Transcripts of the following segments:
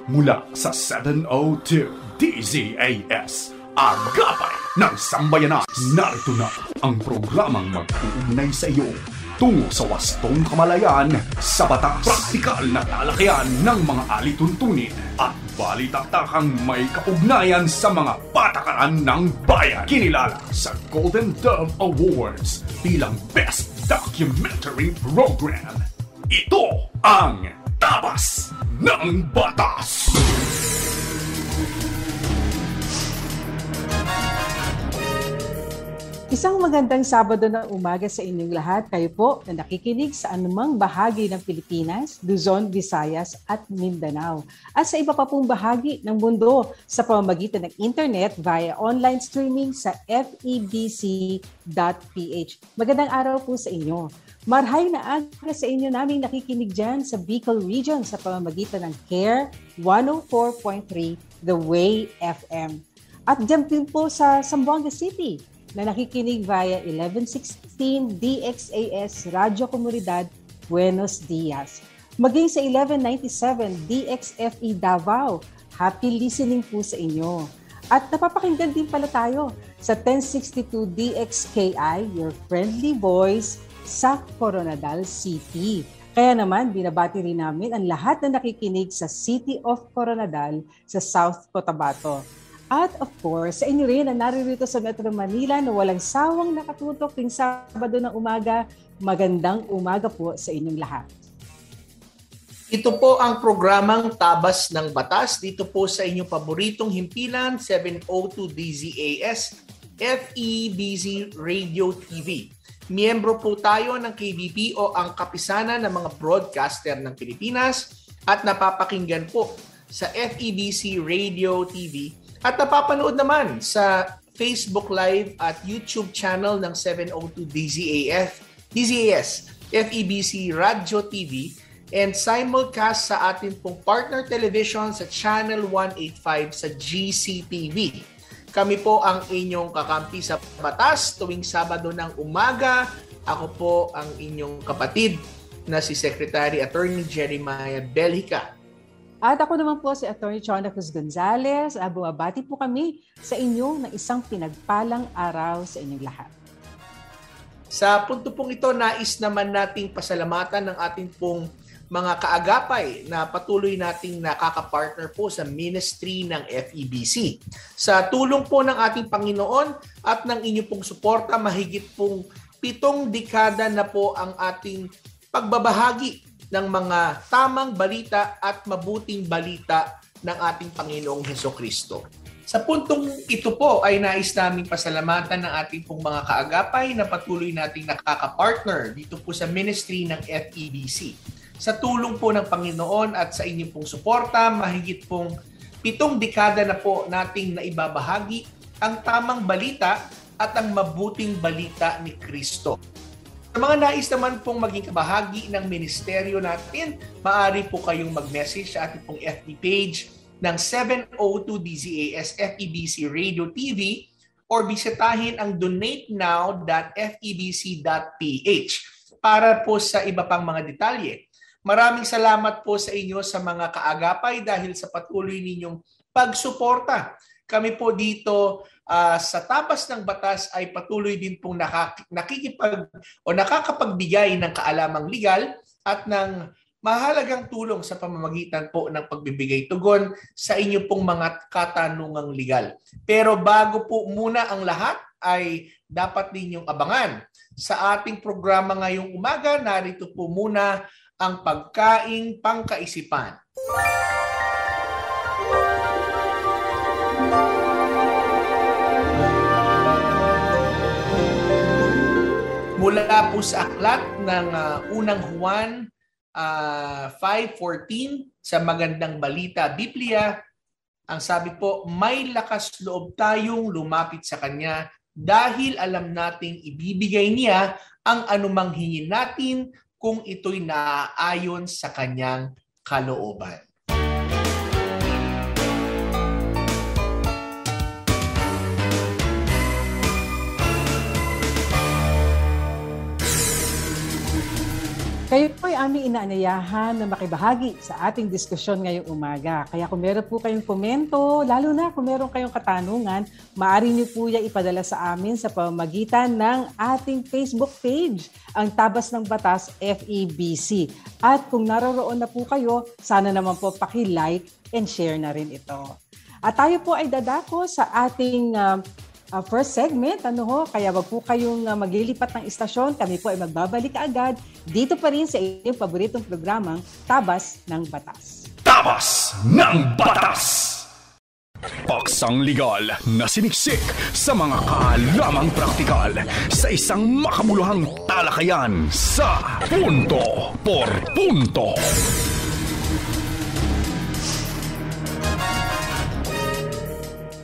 mula sa 702 DZAS, Agapay ng Sambayanan. Narito na ang programang mag-uugnay sa iyo tungo sa wastong kamalayan sa batas. Praktikal na talakayan ng mga alituntunin at balitaktakang may kaugnayan sa mga patakaran ng bayan. Kinilala sa Golden Dove Awards bilang Best Documentary Program. Ito ang Tabas ng Batas! Isang magandang Sabado ng umaga sa inyong lahat. Kayo po na nakikinig sa anumang bahagi ng Pilipinas, Luzon, Visayas at Mindanao. At sa iba pa pong bahagi ng mundo sa pamamagitan ng internet via online streaming sa febc.ph. Magandang araw po sa inyo. Marhay na aga sa inyo naming nakikinig dyan sa Bicol Region sa pamamagitan ng CARE 104.3 The Way FM. At dyan din po sa Zamboanga City na nakikinig via 1116 DXAS Radio Comunidad Buenos Dias. Maging sa 1197 DXFE Davao, happy listening po sa inyo. At napapakinggan din pala tayo sa 1062 DXKI, your friendly voice sa Coronadal City. Kaya naman, binabati rin namin ang lahat na nakikinig sa City of Coronadal sa South Cotabato. At of course, sa inyo rin na naririto sa Metro Manila na walang sawang nakatutok tuwing Sabado ng umaga, magandang umaga po sa inyong lahat. Ito po ang programang Tabas ng Batas dito po sa inyong paboritong himpilan, 702 DZAS, FEBC Radio TV. Miyembro po tayo ng KBP o ang kapisanan ng mga broadcaster ng Pilipinas at napapakinggan po sa FEBC Radio TV at napapanood naman sa Facebook Live at YouTube channel ng 702 DZAS, FEBC Radio TV, and simulcast sa ating pong partner television sa Channel 185 sa GCTV. Kami po ang inyong kakampi sa batas tuwing Sabado ng umaga. Ako po ang inyong kapatid na si Secretary Attorney Jeremiah Belhica. At ako naman po si Atty. Chona Cruz Gonzales. Bumabati po kami sa inyo ng isang pinagpalang araw sa inyong lahat. Sa punto pong ito, nais naman nating pasalamatan ng ating pong mga kaagapay na patuloy nating nakakapartner po sa ministry ng FEBC. Sa tulong po ng ating Panginoon at ng inyong pong suporta, mahigit pong 7 dekada na po ang ating pagbabahagi ng mga tamang balita at mabuting balita ng ating Panginoong Hesukristo. Sa puntong ito po ay nais naming pasalamatan ng ating pong mga kaagapay na patuloy nating nakakapartner dito po sa ministry ng FEBC. Sa tulong po ng Panginoon at sa inyong pong suporta, mahigit pong 7 dekada na po nating naibabahagi ang tamang balita at ang mabuting balita ni Kristo. Sa mga nais naman pong maging kabahagi ng ministeryo natin, maaari po kayong mag-message sa ating pong FB page ng 702 DZAS FEBC Radio TV or bisitahin ang donatenow.febc.ph para po sa iba pang mga detalye. Maraming salamat po sa inyo sa mga kaagapay dahil sa patuloy ninyong pagsuporta. Kami po dito sa Tabas ng Batas ay patuloy din pong nakakapagbigay ng kaalamang legal at ng mahalagang tulong sa pamamagitan po ng pagbibigay tugon sa inyo pong mga katanungang legal. Pero bago po muna ang lahat ay dapat ninyong abangan. Sa ating programa ngayong umaga, narito po muna ang pagkaing pangkaisipan. Mula po sa aklat ng unang Juan 5:14 sa Magandang Balita Biblia, ang sabi po, may lakas loob tayong lumapit sa Kanya dahil alam nating ibibigay Niya ang anumang hingin natin kung ito'y naaayon sa Kanyang kalooban. Kayo po ay aming inaanyayahan na makibahagi sa ating diskusyon ngayong umaga. Kaya kung meron po kayong komento, lalo na kung meron kayong katanungan, maaari niyo po yan ipadala sa amin sa pamamagitan ng ating Facebook page, ang Tabas ng Batas FEBC. At kung naroroon na po kayo, sana naman po paki-like and share na rin ito. At tayo po ay dadako sa ating first segment, kaya wag po kayong maglilipat ng istasyon. Kami po ay magbabalik agad dito pa rin sa inyong paboritong programang Tabas ng Batas. Tabas ng Batas! Paksang legal na siniksik sa mga kaalamang praktikal sa isang makabuluhang talakayan sa Punto por Punto.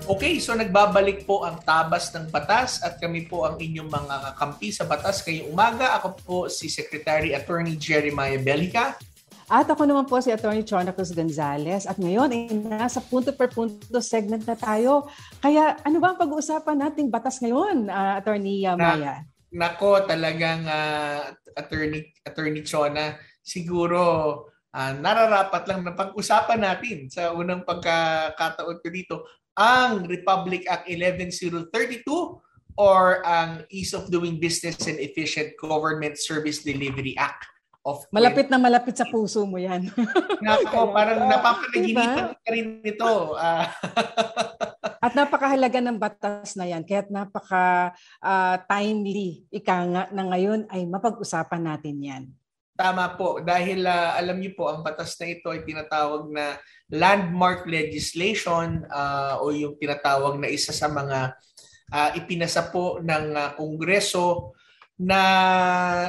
Okay, so nagbabalik po ang Tabas ng Batas at kami po ang inyong mga kakampi sa batas ngayong umaga. Ako po si Secretary Attorney Jeremiah Bellica. At ako naman po si Attorney Chona Cruz Gonzales. At ngayon ay nasa punto per punto segment na tayo. Kaya ano ba ang pag-uusapan nating batas ngayon, Attorney Maya? Nako, talagang Attorney Chona, siguro nararapat lang na pag-usapan natin sa unang pagkakataon ko dito ang Republic Act 11032 or ang Ease of Doing Business and Efficient Government Service Delivery Act of malapit na malapit sa puso mo yan. Nako, parang napapanaginipan ka rin ito. At napakahalaga ng batas na yan, kaya't napaka-timely na ngayon ay mapag-usapan natin yan. Tama po, dahil alam niyo po, ang batas na ito ay tinatawag na landmark legislation o yung tinatawag na isa sa mga ipinasa po ng Kongreso na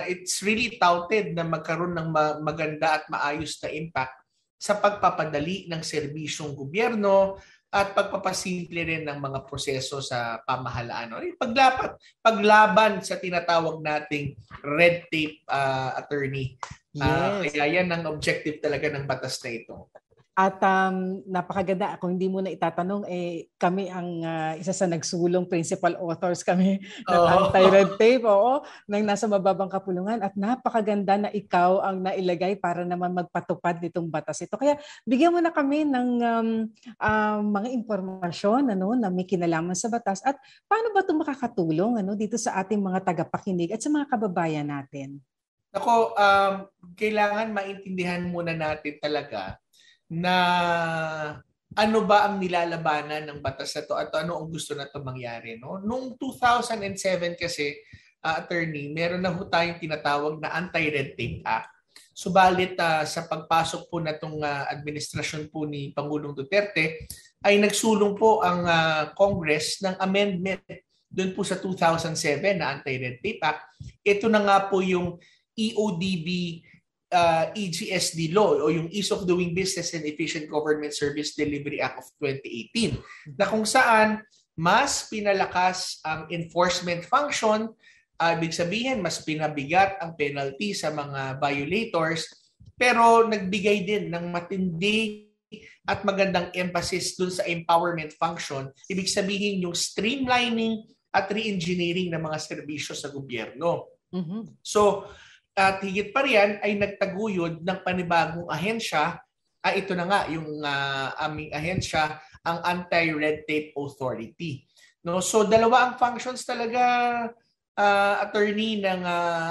it's really touted na magkaroon ng maganda at maayos na impact sa pagpapadali ng serbisyong gobyerno at pagpapasimple rin ng mga proseso sa pamahalaan. Paglaban sa tinatawag nating red tape, attorney. Yes. Kaya yan ang objective talaga ng batas na ito. At napakaganda, kung hindi mo na itatanong, kami ang isa sa nagsulong principal authors kami ng anti-red tape, ng nasa mababang kapulungan. At napakaganda na ikaw ang nailagay para naman magpatupad nitong batas ito. Kaya bigyan mo na kami ng mga impormasyon na may kinalaman sa batas at paano ba ito makakatulong dito sa ating mga tagapakinig at sa mga kababayan natin? Ako, kailangan maintindihan muna natin talaga na ano ba ang nilalabanan ng batas na to at ano ang gusto na to mangyari. No? Noong 2007 kasi, attorney, meron na ho tayong tinatawag na Anti-Red Tape Act. Subalit sa pagpasok po na itong administrasyon po ni Pangulong Duterte, ay nagsulong po ang Congress ng amendment doon po sa 2007 na Anti-Red Tape Act. Ito na nga po yung EODB EGSD law o yung Ease of Doing Business and Efficient Government Service Delivery Act of 2018 na kung saan mas pinalakas ang enforcement function, ibig sabihin mas pinabigat ang penalty sa mga violators, pero nagbigay din ng matindi at magandang emphasis dun sa empowerment function, ibig sabihin yung streamlining at re-engineering ng mga serbisyo sa gobyerno. Mm-hmm. So, at higit pa riyan ay nagtaguyod ng panibagong ahensya. Ito na nga yung aming ahensya, ang Anti-Red Tape Authority. No? So dalawa ang functions talaga, attorney, ng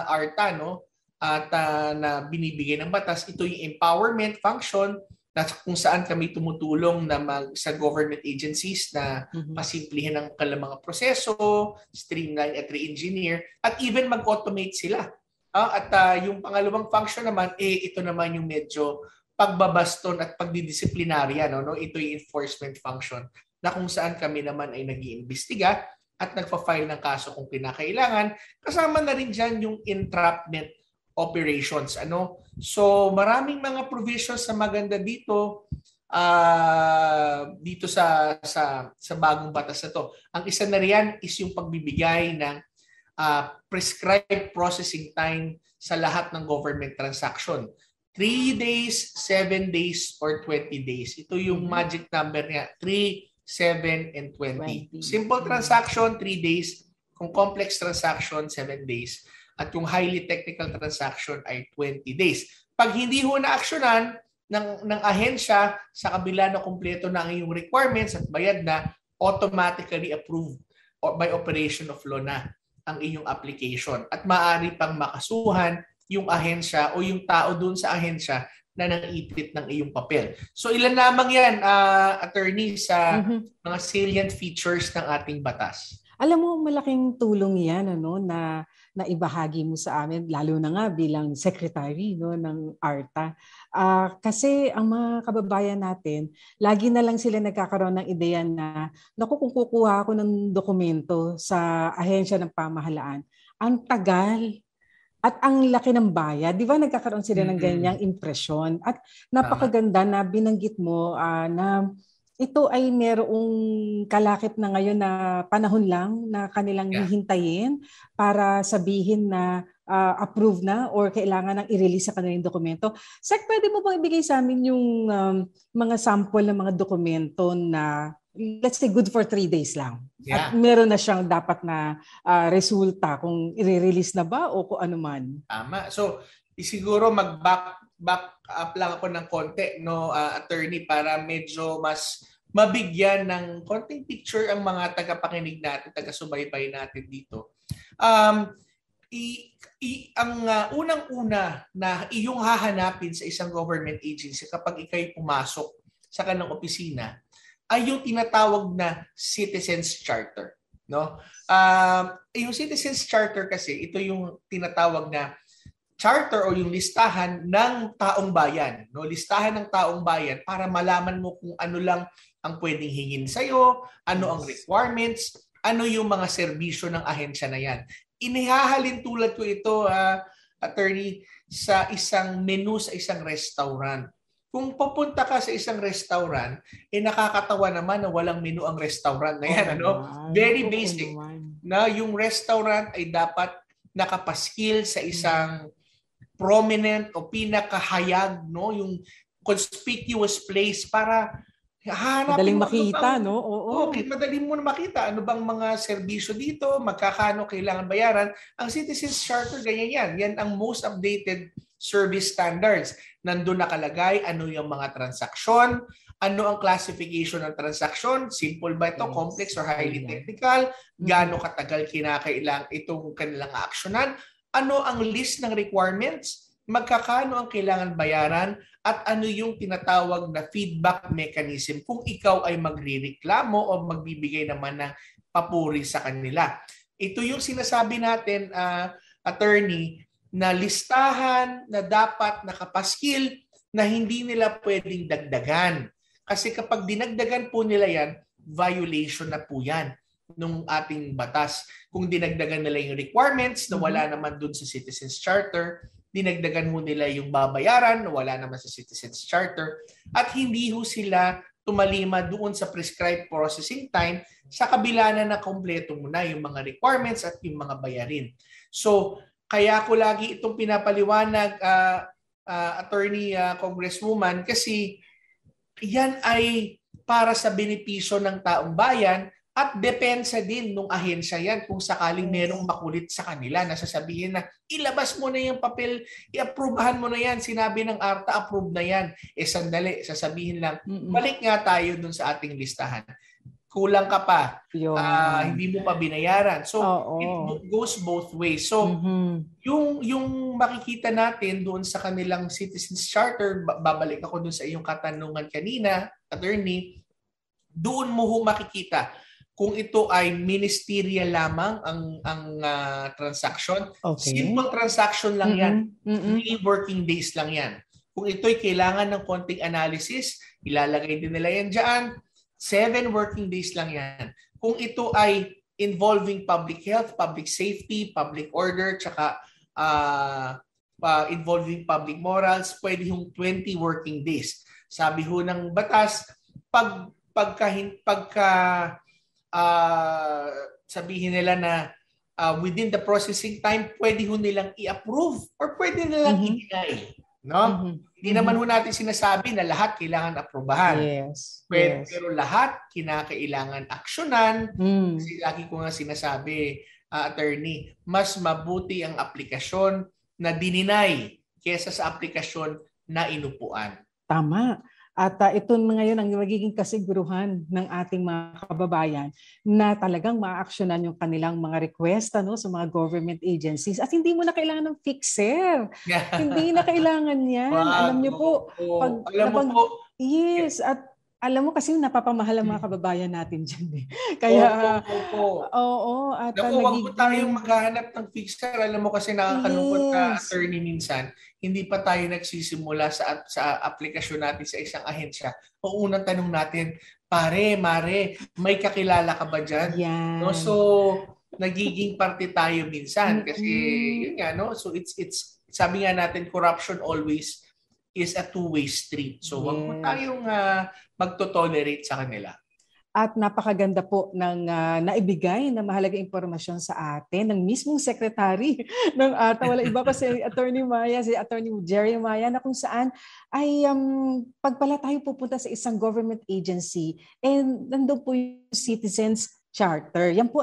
ARTA, at na binibigay ng batas. Ito yung empowerment function na kung saan kami tumutulong na sa government agencies na pasimplihin ang kanilang mga proseso, streamline at re-engineer, at even mag-automate sila. At yung pangalawang function naman, ito naman yung medyo pagbabaston at pagdidisiplinarya. No? Ito yung enforcement function na kung saan kami naman ay nag-iimbestiga at nagpa-file ng kaso kung kinakailangan. Kasama na rin dyan yung entrapment operations. So maraming mga provisions na maganda dito sa bagong batas na to. Ang isa na riyan is yung pagbibigay ng prescribed processing time sa lahat ng government transaction. 3 days, 7 days, or 20 days. Ito yung magic number niya. 3, 7, and 20. Simple transaction, 3 days. Kung complex transaction, 7 days. at yung highly technical transaction ay 20 days. Pag hindi ho na-actionan ng ahensya sa kabila na kumpleto na ang iyong requirements at bayad na, automatically approved by operation of law na ang iyong application. At maaari pang makasuhan yung ahensya o yung tao doon sa ahensya na nang-ipit ng iyong papel. So ilan lamang yan, attorney, sa mga salient features ng ating batas? Alam mo, malaking tulong yan na ibahagi mo sa amin, lalo na nga bilang secretary ng ARTA. Kasi ang mga kababayan natin, lagi na lang sila nagkakaroon ng ideya na, naku, kung kukuha ako ng dokumento sa ahensya ng pamahalaan, ang tagal. At ang laki ng bayad, di ba nagkakaroon sila ng ganyang impresyon? At napakaganda na binanggit mo na ito ay merong kalakip na ngayon na panahon lang na kanilang hihintayin para sabihin na approve na or kailangan nang i-release sa kanilang dokumento. Sek, pwede mo bang ibigay sa amin yung mga sample ng mga dokumento na let's say good for 3 days lang. Yeah. At meron na siyang dapat na resulta kung i-release na ba o kung ano man. Tama. So, siguro mag-back up lang ako ng konti, attorney, para medyo mas mabigyan ng konting picture ang mga tagapakinig natin, taga-subaybay natin dito. Ang unang-una na iyong hahanapin sa isang government agency kapag ikay pumasok sa kanilang opisina ay yung tinatawag na Citizens Charter, no? Yung Citizens Charter kasi, ito yung tinatawag na charter o yung listahan ng taong bayan, no? Listahan ng taong bayan para malaman mo kung ano lang ang pwedeng hingin sa iyo, ano ang requirements, ano yung mga serbisyo ng ahensya na yan. Inihahalin tulad ko ito, attorney, sa isang menu sa isang restaurant. Kung papunta ka sa isang restaurant, nakakatawa naman na walang menu ang restaurant na yan. Very basic. Na yung restaurant ay dapat nakapaskil sa isang prominent o pinakahayag, yung conspicuous place para hanapin madaling mo makita, no? Oo. Okay, madaling mo na makita. Ano bang mga serbisyo dito? Magkakano kailangan bayaran? Ang Citizens Charter, ganyan yan. Yan ang most updated service standards. Nandun nakalagay ano yung mga transaksyon, ano ang classification ng transaksyon, simple ba ito, complex or highly technical, gaano katagal kinakailangan itong kanilang aksyonan, ano ang list ng requirements, magkakano ang kailangan bayaran, at ano yung tinatawag na feedback mechanism kung ikaw ay magrireklamo o magbibigay naman ng papuri sa kanila. Ito yung sinasabi natin, attorney, na listahan na dapat nakapaskil na hindi nila pwedeng dagdagan. Kasi kapag dinagdagan po nila yan, violation na po yan ng ating batas. Kung dinagdagan nila yung requirements na wala naman dun sa Citizens Charter, dinagdagan mo nila yung babayaran na wala naman sa Citizens Charter, at hindi ho sila tumalima doon sa prescribed processing time sa kabila na kompleto mo na yung mga requirements at yung mga bayarin. So, kaya ko lagi itong pinapaliwanag, attorney, congresswoman, kasi yan ay para sa benepisyo ng taong bayan at depensa din ng ahensya yan kung sakaling merong makulit sa kanila na sasabihin na ilabas mo na yung papel, i-approvehan mo na yan, sinabi ng ARTA, approve na yan. Sandali, sasabihin lang, balik nga tayo dun sa ating listahan. Kulang ka pa, hindi mo pa binayaran. So, it goes both ways. So, yung makikita natin doon sa kanilang Citizens Charter, babalik ako doon sa iyong katanungan kanina, attorney, doon mo makikita kung ito ay ministerial lamang ang transaction. Simple transaction lang yan. 3 working days lang yan. Kung ito'y kailangan ng konting analysis, ilalagay din nila yan dyan. 7 working days lang yan. Kung ito ay involving public health, public safety, public order, tsaka involving public morals, pwede yung 20 working days. Sabi ho ng batas, sabihin nila na within the processing time, pwede ho nilang i-approve or pwede nilang i-deny. No? Hindi naman ho natin sinasabi na lahat kailangan aprobahan. Pero lahat kinakailangan aksyonan. Kasi lagi ko nga sinasabi, attorney, mas mabuti ang aplikasyon na dininay kesa sa aplikasyon na inupuan. Tama. At ito ngayon ang magiging kasiguruhan ng ating mga kababayan na talagang ma-actionan yung kanilang mga request sa mga government agencies. At hindi mo na kailangan ng fixer. Hindi na kailangan yan. Alam niyo po. Yes. At alam mo kasi napapamahal ang mga kababayan natin dyan. Kaya, oo. At wag po tayong maghahanap ng fixer. Alam mo kasi nakakalungkot na attorney minsan, hindi pa tayo nagsisimula sa aplikasyon natin sa isang ahensya. O unang tanong natin, pare, mare, may kakilala ka ba dyan? Yes. No? So, nagiging parte tayo minsan. Kasi, yun nga, no? So, it's sabi nga natin, corruption always is a two-way street. So, wag po tayong magto-tolerate sa kanila. At napakaganda po ng naibigay na mahalagang impormasyon sa atin ng mismong secretary ng ARTA. Wala iba pa si Attorney Maya, si Attorney Jerry Maya, na kung saan ay pag pala tayo pupunta sa isang government agency, nandun po yung citizens charter. Yan po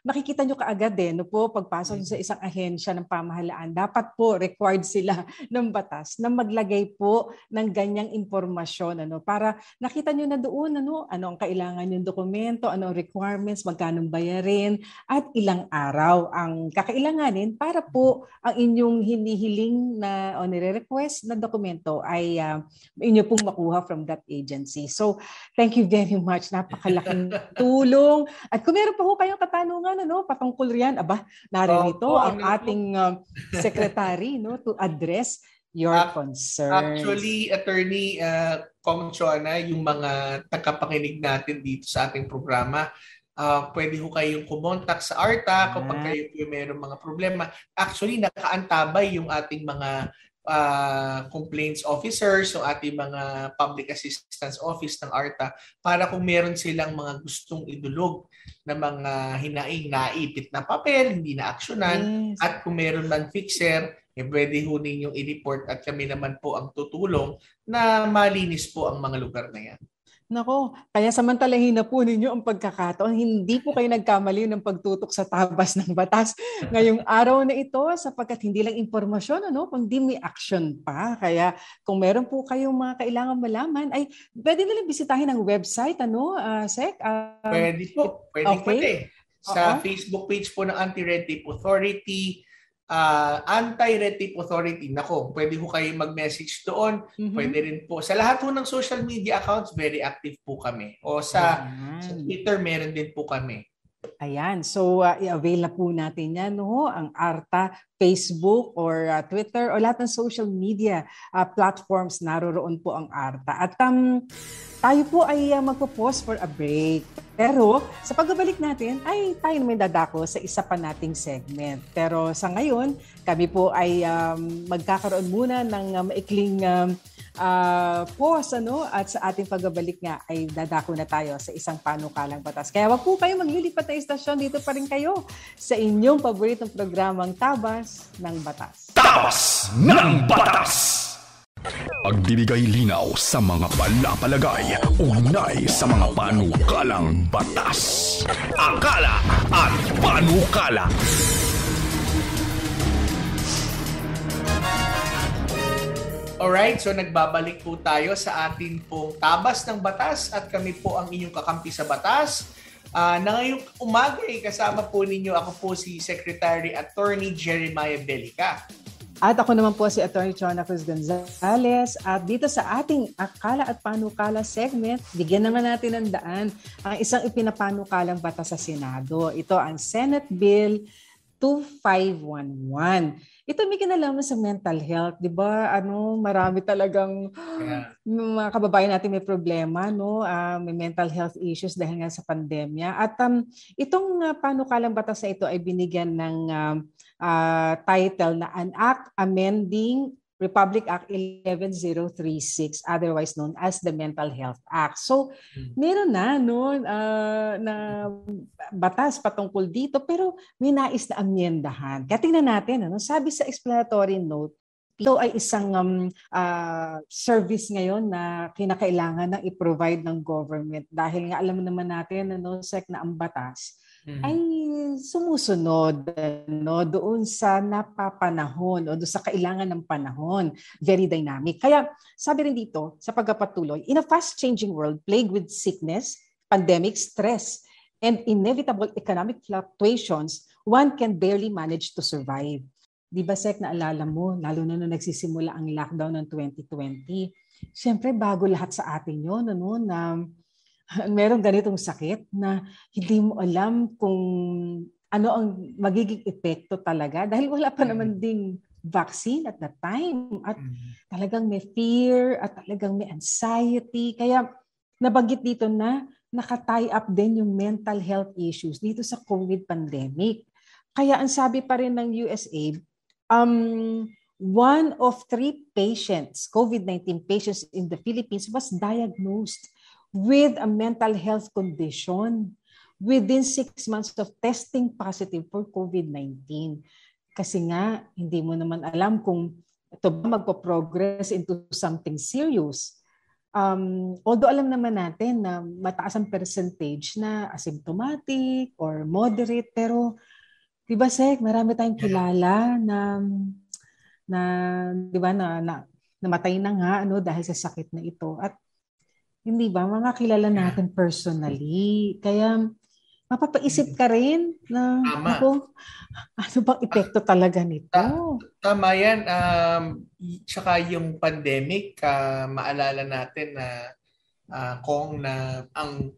makikita nyo kaagad pagpasok nyo sa isang ahensya ng pamahalaan, dapat po required sila ng batas na maglagay po ng ganyang impormasyon para nakita nyo na doon ano ang kailangan yung dokumento, ano ang requirements, magkano bayarin at ilang araw ang kakailanganin para po ang inyong hinihiling na o nire-request na dokumento ay inyo pong makuha from that agency. So, thank you very much. Napakalaking tulong. At kung meron pa ho kayong katanungan patungkol riyan, naririto ang ating secretary to address your concerns. Actually, Attorney Kong Chona, yung mga tagapakinig natin dito sa ating programa, pwede ho kayong kumontak sa ARTA kapag kayo po mayroong mga problema. Actually, nakaantabay yung ating mga complaints officers, so ating mga public assistance office ng ARTA para kung meron silang mga gustong idulog na mga hinaing naipit na papel, hindi na aksyonan, at kung meron man fixer, pwede ho ninyong i-report at kami naman po ang tutulong na malinis po ang mga lugar na yan. Nako, kaya samantalahin na po ninyo ang pagkakataon. Hindi po kayo nagkamali ng pagtutok sa tabas ng batas ngayong araw na ito sapagkat hindi lang impormasyon, kundi may action pa. Kaya kung meron po kayong mga kailangan malaman, ay pwede nilang bisitahin ang website, Sec? Pwede po. Pwede. Sa Facebook page po ng Anti-Red Tape Authority, Anti-Red Tape Authority. Nako, pwede ho kayo mag-message doon. Pwede rin po. Sa lahat po ng social media accounts, very active po kami. O sa Twitter, meron din po kami. Ayan. So, i-avail na po natin yan, ang ARTA Facebook or Twitter o lahat ng social media platforms, naroroon po ang ARTA. At tayo po ay magpo-pause for a break. Pero sa pagbabalik natin ay tayo naman dadako sa isa pa nating segment. Pero sa ngayon, kami po ay magkakaroon muna ng maikling pause at sa ating pagbabalik nga ay dadako na tayo sa isang panukalang batas. Kaya wag po kayo maglilipat na istasyon, dito pa rin kayo sa inyong paboritong programang Tabas ng Batas. Tabas ng Batas! Pagbibigay linaw sa mga palapalagay, ugnay sa mga panukalang batas. Akala at panukala. Alright, so nagbabalik po tayo sa ating pong Tabas ng Batas at kami po ang inyong kakampi sa batas. Na ngayong umaga kasama po ninyo ako po si Secretary Attorney Jeremiah Belica. At ako naman po si Attorney Chona Cruz Gonzales. At dito sa ating Akala at Panukala segment, bigyan naman natin ng daan ang isang ipinapanukalang batas sa Senado. Ito ang Senate Bill 2511. Ito may kinalaman sa mental health, 'di ba? Marami talagang mga kababayan natin may problema, may mental health issues dahil nga sa pandemya. At itong panukalang batas na ito ay binigyan ng title na An Act Amending Republic Act 11036, otherwise known as the Mental Health Act. So, meron na na batas patungkol dito pero may nais na amyendahan. Kaya tingnan natin, sabi sa explanatory note, ito ay isang service ngayon na kinakailangan na i-provide ng government dahil nga alam naman natin Sec, na ang batas ay sumusunod doon sa napapanahon o doon sa kailangan ng panahon. Very dynamic. Kaya sabi rin dito sa pagpapatuloy, in a fast-changing world plagued with sickness, pandemic, stress, and inevitable economic fluctuations, one can barely manage to survive. Di ba, Sek, naalala mo, lalo na nung nagsisimula ang lockdown ng 2020, siyempre bago lahat sa atin yun, na merong ganitong sakit na hindi mo alam kung ano ang magiging epekto talaga dahil wala pa naman ding vaccine at that time at talagang may fear at talagang may anxiety. Kaya nabanggit dito na naka-tie up din yung mental health issues dito sa COVID pandemic. Kaya ang sabi pa rin ng USA, 1 of 3 patients, COVID-19 patients in the Philippines was diagnosed with a mental health condition within 6 months of testing positive for COVID-19. Kasi nga, hindi mo naman alam kung ito ba magpo-progress into something serious. Although alam naman natin na mataas ang percentage na asymptomatic or moderate, pero di ba, Sek, marami tayong kilala na di ba, na namatay na nga dahil sa sakit na ito. At hindi ba, mga kilala natin personally. Kaya mapapaisip ka rin na ako, ano bang epekto talaga nito? Tama yan. Tsaka yung pandemic, maalala natin na kung na ang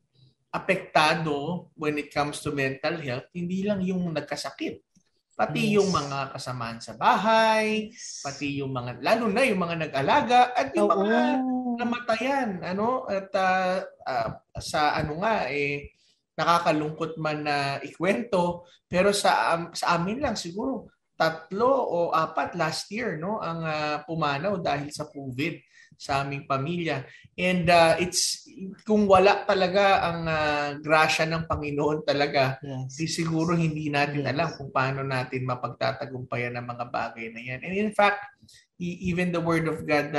apektado when it comes to mental health, hindi lang yung nagkasakit. Pati yung mga kasamaan sa bahay, pati yung mga, lalo na yung mga nag-alaga, at yung mga namatayan. At sa nakakalungkot man na ikwento, pero sa amin lang siguro 3 o 4 last year ang pumanaw dahil sa COVID sa aming pamilya. And it's kung wala talaga ang grasya ng Panginoon talaga, siguro hindi natin alam kung paano natin mapagtatagumpayan ang mga bagay na yan. And in fact, even the Word of God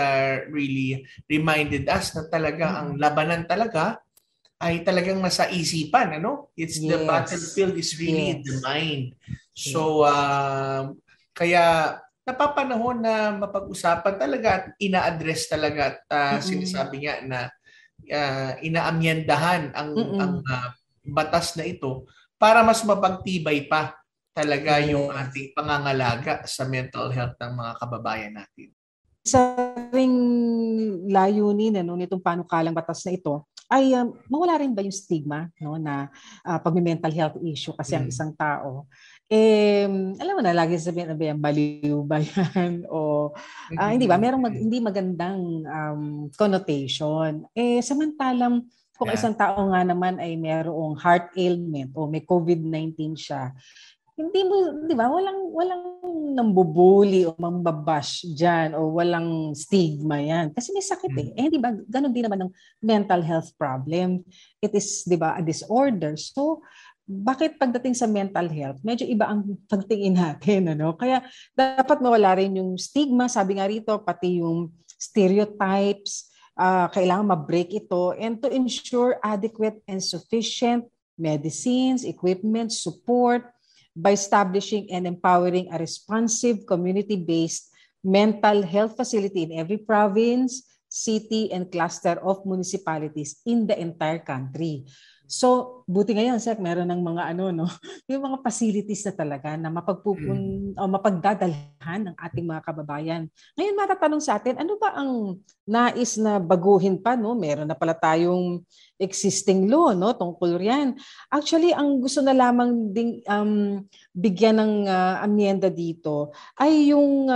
really reminded us na talaga ang labanan talaga ay talagang nasa isipan, It's the battlefield is really in the mind. So kaya napapanahon na mapag-usapan talaga at ina-address talaga at sinasabi nga na inaamyendahan ang batas na ito para mas mapagtibay pa talaga yung ating pangangalaga sa mental health ng mga kababayan natin. Sa ring layunin nitong panukalang batas na ito ay mawala rin ba yung stigma na pag-mental health issue kasi ang isang tao alam mo na lagi sabihin na baliw ba yan o hindi ba merong hindi magandang connotation samantalang kung isang tao nga naman ay merong heart ailment o may COVID-19 siya, hindi mo, di ba, walang nambubuli o mambabash dyan o walang stigma yan. Kasi may sakit di ba, ganun din naman ng mental health problem. It is, di ba, a disorder. So, bakit pagdating sa mental health, medyo iba ang pagtingin natin, Kaya dapat mawala rin yung stigma, sabi nga rito, pati yung stereotypes, kailangan ma-break ito and to ensure adequate and sufficient medicines, equipment, support, by establishing and empowering a responsive community-based mental health facility in every province, city, and cluster of municipalities in the entire country. So, buti ngayon, Sek, meron ng mga yung mga facilities na talaga na mapagdadalhan ng ating mga kababayan. Ngayon, matatanong sa atin, ano ba ang nais na baguhin pa, Meron na pala tayong existing law, tungkol riyan. Actually, ang gusto na lamang ding bigyan ng amyenda dito ay yung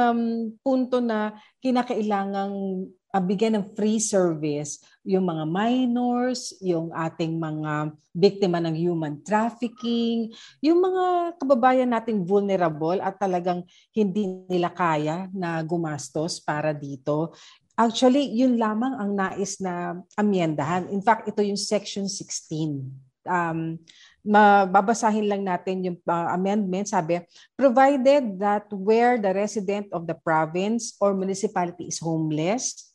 punto na kinakailangang bigyan ng free service yung mga minors, yung ating mga biktima ng human trafficking, yung mga kababayan nating vulnerable at talagang hindi nila kaya na gumastos para dito. Actually, yun lamang ang nais na amyendahan. In fact, ito yung Section 16. Mababasahin lang natin yung amendment. Sabi, provided that where the resident of the province or municipality is homeless,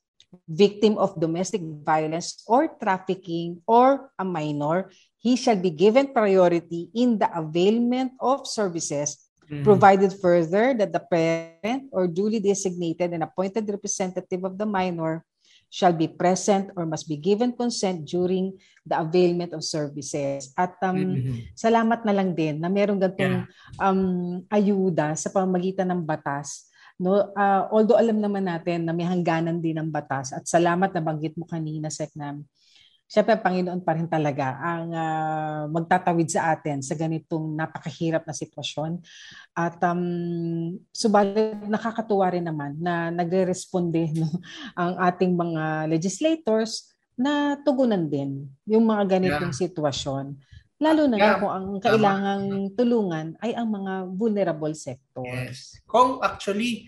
victim of domestic violence or trafficking or a minor, he shall be given priority in the availment of services, provided further that the parent or duly designated and appointed representative of the minor shall be present or must be given consent during the availment of services. At salamat na lang din na merong gantong ayuda sa pamamagitan ng batas. No, although alam naman natin na may hangganan din ng batas, at salamat na banggit mo kanina, Seknam. Siyempre, Panginoon pa rin talaga ang magtatawid sa atin sa ganitong napakahirap na sitwasyon. At subalit nakakatuwa rin naman na nagre-responde, no, ang ating mga legislators na tugunan din yung mga ganitong sitwasyon. Lalo na kung ang kailangang tulungan ay ang mga vulnerable sector. Yes. Kung actually,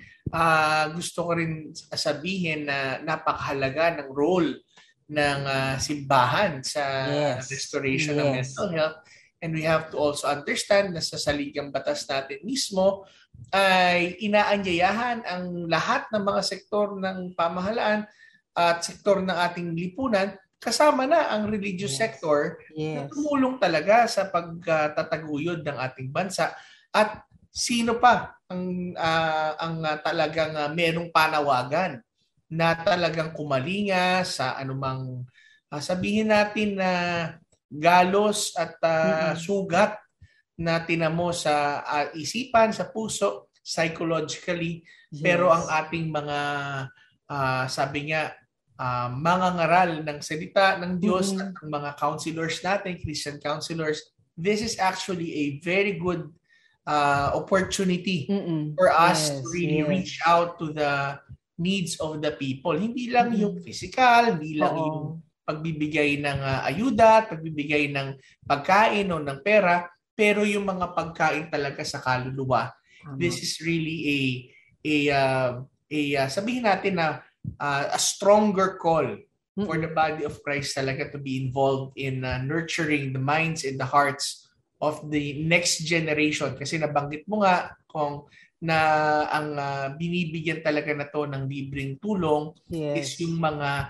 gusto ko rin sabihin na napakahalaga ng role ng simbahan sa restoration ng mental health. And we have to also understand na sa saligang batas natin mismo ay inaanyayahan ang lahat ng mga sektor ng pamahalaan at sektor ng ating lipunan, kasama na ang religious sector, na tumulong talaga sa pagtataguyod ng ating bansa. At sino pa ang talagang merong panawagan na talagang kumalinga sa anumang sabihin natin na galos at sugat na tinamo sa isipan, sa puso, psychologically. Pero ang ating mga sabi nga mga ngaral ng salita ng Diyos at ang mga counselors natin, Christian counselors, this is actually a very good opportunity for us to really reach out to the needs of the people. Hindi lang yung physical, hindi lang yung pagbibigay ng ayuda, pagbibigay ng pagkain o ng pera, pero yung mga pagkain talaga sa kaluluwa. This is really sabihin natin na a stronger call for the body of Christ talaga to be involved in nurturing the minds and the hearts of the next generation. Kasi nabanggit mo nga kung na ang binibigyan talaga na to ng libreng tulong is yung mga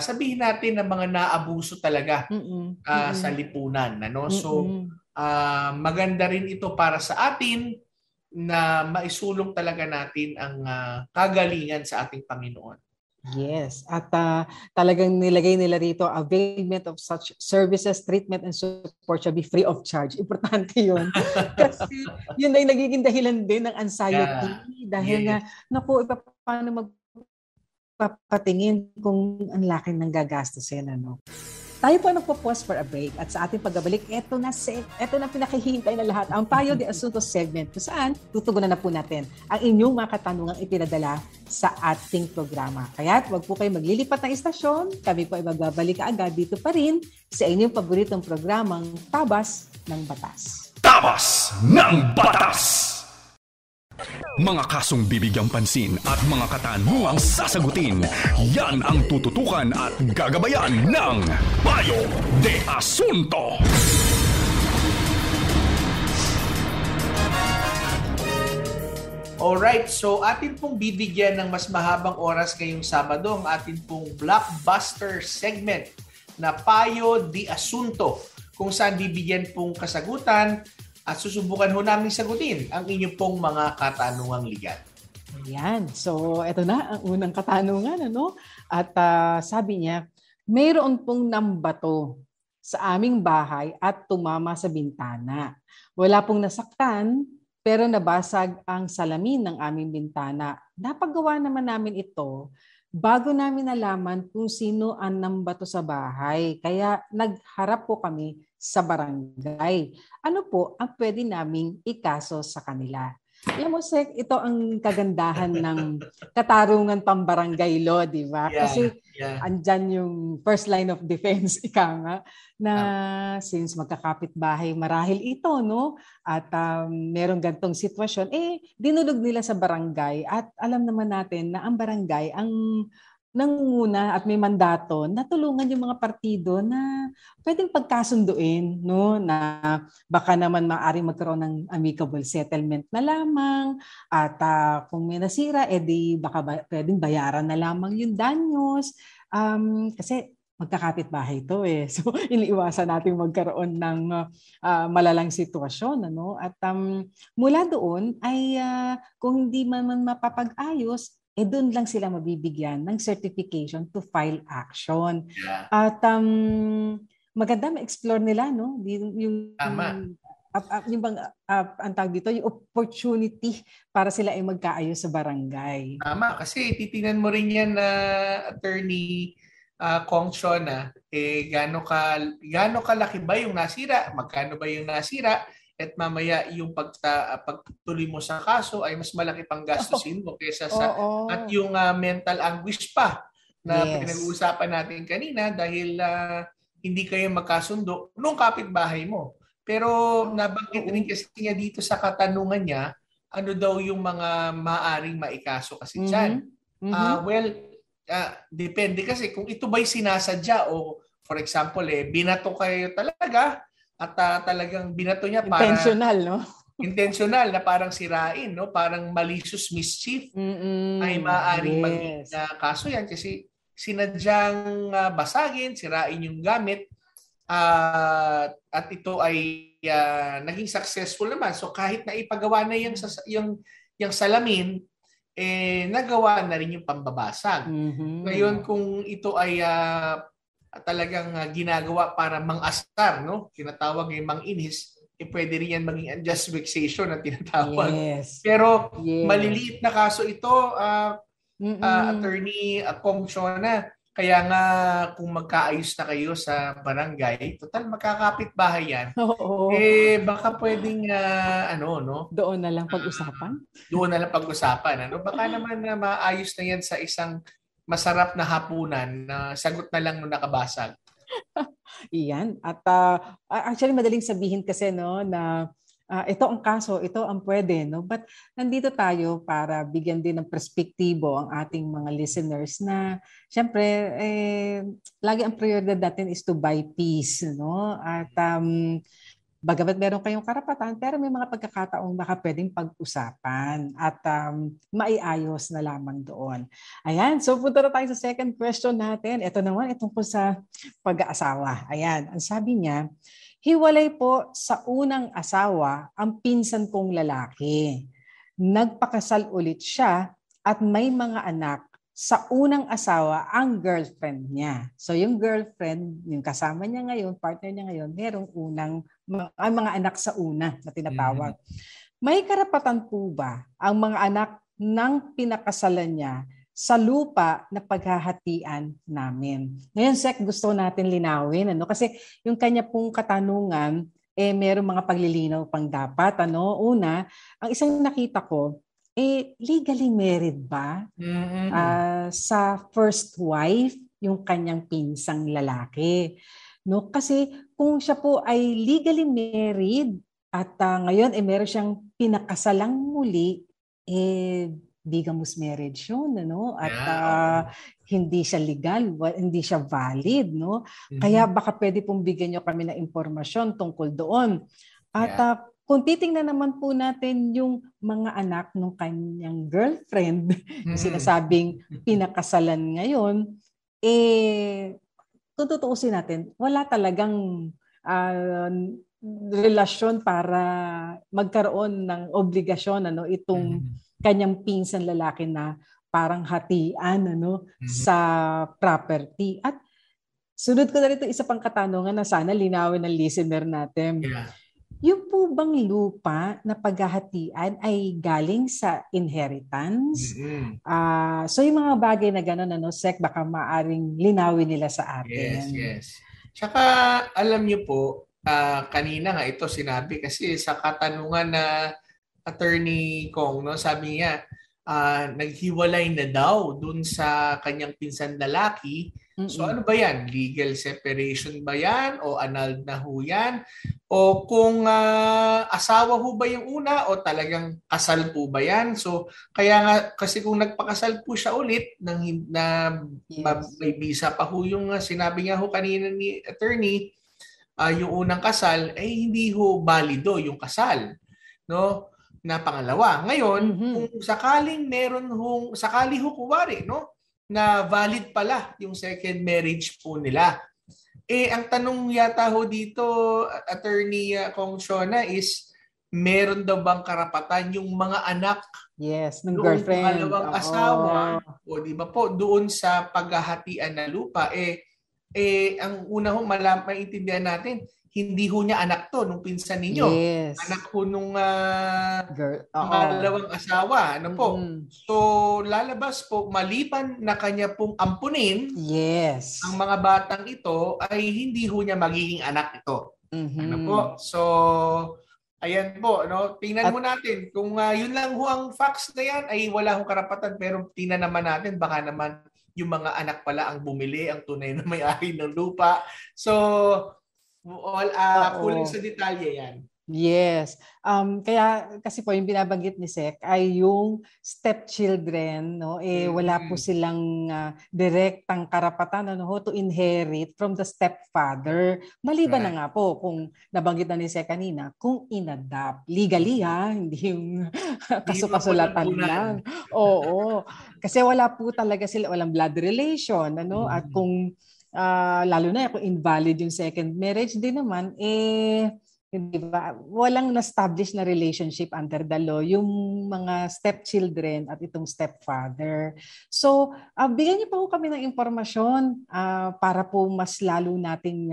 sabihin natin na mga naabuso talaga sa lipunan. Ano? So maganda rin ito para sa atin na maisulong talaga natin ang kagalingan sa ating Panginoon. Yes. At talagang nilagay nila rito, availment of such services, treatment, and support shall be free of charge. Importante yun. Kasi yun ay nagiging dahilan din ng anxiety. Dahil nga, naku, paano magpapatingin kung ang laki ng gagastusin, ano? Tayo po magpo-pause for a break at sa ating pagbabalik, ito na pinakihintay na lahat, ang Payo de Asunto segment kung saan tutugunan na po natin ang inyong mga katanungang ipinadala sa ating programa. Kaya wag po kayo maglilipat ng istasyon, kami po ay magbabalik agad dito pa rin sa inyong paboritong programang Tabas ng Batas. Tabas ng Batas! Mga kasong bibigyang pansin at mga katanungang sasagutin, yan ang tututukan at gagabayan ng Payo de Asunto. Alright, so atin pong bibigyan ng mas mahabang oras ngayong Sabado ang atin pong blockbuster segment na Payo de Asunto, kung saan bibigyan pong kasagutan at susubukan ho namin sagutin ang inyong pong mga katanungang legal. Ayan. So, ito na ang unang katanungan, ano? At sabi niya, mayroon pong nambato sa aming bahay at tumama sa bintana. Wala pong nasaktan, pero nabasag ang salamin ng aming bintana. Napagawa naman namin ito bago namin nalaman kung sino ang nambato sa bahay. Kaya nagharap po kami sa barangay. Ano po ang pwede naming ikaso sa kanila? Alam mo, Sek, ito ang kagandahan ng katarungan pambarangay law, di ba? Kasi andyan yung first line of defense, ika nga, na since magkakapit-bahay, marahil ito, no? At merong gantong sitwasyon, dinulog nila sa barangay. At alam naman natin na ang barangay, ang nangunguna at may mandato na tulungan yung mga partido na pwedeng pagkasunduin, no, na baka naman maaaring magkaroon ng amicable settlement na lamang at kung may nasira, edi baka pwedeng bayaran na lamang yung danyos. Kasi magkakapit-bahay ito eh. So iniiwasan natin magkaroon ng malalang sitwasyon, ano? At mula doon ay kung hindi man mapapag-ayos, doon lang sila mabibigyan ng certification to file action. Yeah. At maganda ma-explore nila, no? Yung Tama. Yung bang ang tawag dito, yung opportunity para sila ay magkaayos sa barangay. Tama, kasi titingnan mo rin yan na Attorney Kong Shona, gaano kalaki ba yung nasira, magkano ba yung nasira, at mamaya yung pagtuloy mo sa kaso ay mas malaki pang gastusin mo kaysa sa at yung mental anguish pa na pinag-uusapan natin kanina dahil hindi kayo magkasundo nung kapitbahay mo. Pero nabanggit rin kasi niya dito sa katanungan niya, ano daw yung mga maaring maikaso kasi dyan. Depende kasi kung ito ba'y sinasadya o for example, binato kayo talaga at talagang binato niya para intentional, no? Intentional na parang sirain, no? Parang malicious mischief ay maaaring maging kaso yan kasi sinadyang basagin, sirain yung gamit at ito ay naging successful naman. So kahit na ipagawa na yung salamin, nagawa na rin yung pambabasag. Ngayon kung ito ay talagang ginagawa para mang-asar, no? Tinatawag ng mang-inis, pwede rin yan maging unjust vexation na tinatawag. Pero maliliit na kaso ito, Attorney Kong Shona. Kaya nga kung magkaayos na kayo sa barangay, total magkakapit-bahay yan. Baka pwedeng no? Doon na lang pag-usapan? Doon na lang pag-usapan. Ano? Baka naman maayos na yan sa isang masarap na hapunan na sagot na lang nung nakabasag. Iyan. At actually madaling sabihin kasi, no, na ito ang kaso, ito ang pwede, no? But nandito tayo para bigyan din ng perspektibo ang ating mga listeners na syempre lagi ang prioridad natin is to buy peace, no? At bagamat meron kayong karapatan, pero may mga pagkakataong baka pwedeng pag-usapan at maiayos na lamang doon. Ayan, so punta na tayo sa second question natin. Ito naman, tungkol sa pag-aasawa. Ayan, ang sabi niya, hiwalay po sa unang asawa ang pinsan kong lalaki. Nagpakasal ulit siya at may mga anak. Sa unang asawa, ang girlfriend niya. So yung girlfriend, yung kasama niya ngayon, partner niya ngayon, merong mga anak sa una na tinatawag. May karapatan po ba ang mga anak ng pinakasalan niya sa lupa na paghahatian namin? Ngayon, Sek, gusto natin linawin. Kasi yung kanya pong katanungan, merong mga paglilinaw pang dapat. Una, ang isang nakita ko, legally married ba sa first wife yung kanyang pinsang lalaki? No, kasi kung siya po ay legally married at ngayon meron siyang pinakasalang muli, bigamous marriage yun, no? At hindi siya legal, hindi siya valid, no? Kaya baka pwede pong bigyan niyo kami ng impormasyon tungkol doon. At kung titingnan naman po natin yung mga anak ng kanyang girlfriend, yung sinasabing pinakasalan ngayon, kung tutuusin natin, wala talagang relasyon para magkaroon ng obligasyon itong kanyang pinsan lalaki na parang hatian sa property. At sunod ko na rito isa pang katanungan na sana linawin ng listener natin. Yung po bang lupa na paghahatian ay galing sa inheritance? So yung mga bagay na gano'n, Sek, baka maaring linawin nila sa atin. Yes. Tsaka alam niyo po, kanina nga ito sinabi kasi sa katanungan na Attorney Kong, no, sabi niya, naghiwalay na daw dun sa kanyang pinsan lalaki So ano ba yan? Legal separation ba yan? O annulled na ho yan? O kung asawa ho ba yung una o talagang kasal po ba yan? So kaya nga kasi kung nagpakasal po siya ulit na may visa pa ho yung sinabi nga ho kanina ni attorney, yung unang kasal ay hindi ho balido yung kasal, no? Na pangalawa. Ngayon, kung sakali ho kuwari, no? Na valid pala yung second marriage po nila. Ang tanong yata ho dito, Attorney Kong Shona, is meron daw bang karapatan yung mga anak ng girlfriend, pangalawang asawa, o di ba po, doon sa paghahatian na lupa, ang una ho maintindihan natin, hindi ho niya anak to nung pinsan ninyo. Anak ho nung pangalawang asawa. Ano po? So, lalabas po, maliban na kanya pong ampunin, ang mga batang ito ay hindi ho niya magiging anak ito. Ano po? So, ayan po. No? Tingnan mo natin. Kung yun lang ho ang facts na yan, ay wala hong karapatan. Pero tingnan naman natin, baka naman yung mga anak pala ang bumili, ang tunay na may-ari ng lupa. So, kulang sa detalye yan. Kaya kasi po yung binabanggit ni Sec ay yung stepchildren, no, wala po silang direktang karapatan to inherit from the stepfather. Maliban na nga po kung nabanggit na ni Sec kanina, kung inadapt legally, hindi yung kasulatan lang. Kasi wala po talaga sila, walang blood relation, at kung lalo na kung invalid yung second marriage din naman, hindi ba, walang na-establish na relationship under the law yung mga stepchildren at itong stepfather. So, bigyan niyo po kami ng impormasyon para po mas lalo nating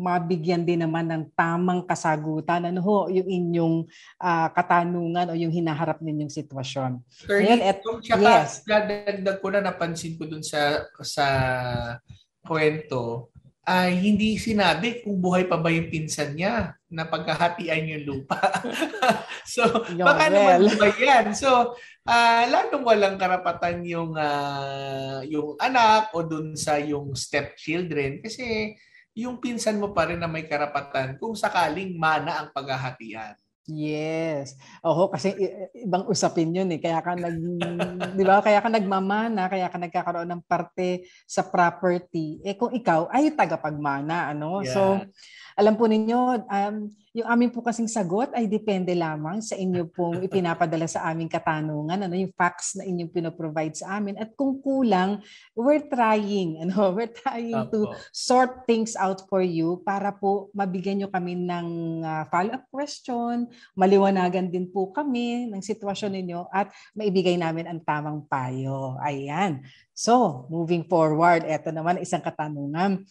mabigyan din naman ng tamang kasagutan yung inyong katanungan o yung hinaharap ninyong sitwasyon. Dadagdag ko na, napansin ko dun sa kwento, ay hindi sinabi kung buhay pa ba yung pinsan niya na pagkahatian yung lupa. So, baka naman buhay yan. So, lalong walang karapatan yung anak o dun sa yung stepchildren kasi yung pinsan mo pa rin na may karapatan kung sakaling mana ang paghahatian. Kasi ibang usapin yun Kaya ka di ba? Kaya ka nagmamana, kaya ka nagkakaroon ng parte sa property. Kung ikaw ay tagapagmana, So, alam po ninyo, yung amin po kasing sagot ay depende lamang sa inyo pong ipinapadala sa aming katanungan, yung facts na inyong pinoprovide sa amin. At kung kulang, we're trying to sort things out for you para po mabigyan nyo kami ng follow-up question, maliwanagan din po kami ng sitwasyon ninyo at maibigay namin ang tamang payo. Ayan. So, moving forward, eto naman isang katanungan.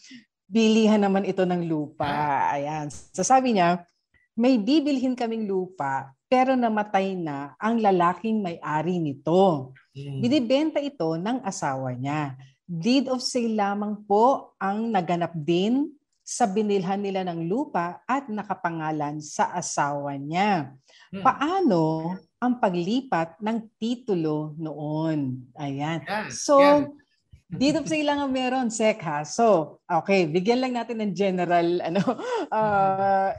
Bilihan naman ito ng lupa. Ayan. So sabi niya, may bibilhin kaming lupa pero namatay na ang lalaking may-ari nito. Binibenta ito ng asawa niya. Deed of sale lamang po ang naganap din sa binilhan nila ng lupa at nakapangalan sa asawa niya. Paano ang paglipat ng titulo noon? Ayan. So, deed of sale lang ang meron, Sec, ha? So, okay, bigyan lang natin ng general